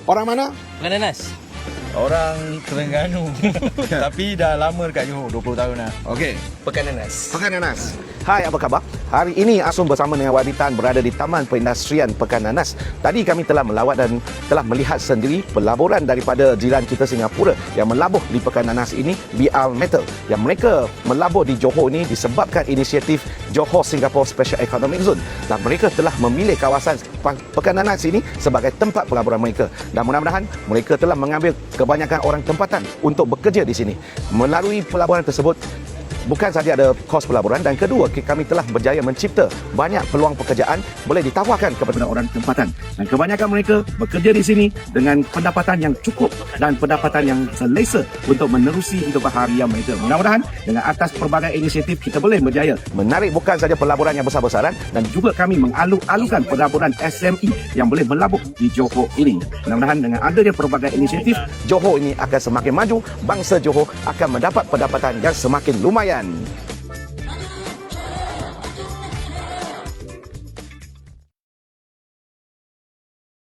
Orang mana? Nanas. Orang Terengganu. Tapi dah lama dekat Johor, 20 tahun dah. Okey. Pekan Nanas. Pekan Nanas. Hai, apa khabar? Hari ini Asum bersama dengan Waditan berada di Taman Perindustrian Pekan Nanas. Tadi kami telah melawat dan telah melihat sendiri pelaburan daripada jiran kita Singapura yang melabuh di Pekan Nanas ini, BR Metal. Yang mereka melabuh di Johor ini disebabkan inisiatif Johor Singapore Special Economic Zone. Dan mereka telah memilih kawasan Pekan Nanas ini sebagai tempat pelaburan mereka. Dan mudah-mudahan mereka telah mengambil kebanyakan orang tempatan untuk bekerja di sini. Melalui pelaburan tersebut, bukan saja ada kos pelaburan, dan kedua, kami telah berjaya mencipta banyak peluang pekerjaan boleh ditawarkan kepada orang tempatan. Dan kebanyakan mereka bekerja di sini dengan pendapatan yang cukup dan pendapatan yang selesa untuk menerusi hidupan harian mereka. Mudah-mudahan dengan atas pelbagai inisiatif kita boleh berjaya menarik bukan saja pelaburan yang besar-besaran, dan juga kami mengalung-alungkan pelaburan SME yang boleh melabuh di Johor ini. Mudah-mudahan dengan adanya pelbagai inisiatif, Johor ini akan semakin maju, bangsa Johor akan mendapat pendapatan yang semakin lumayan.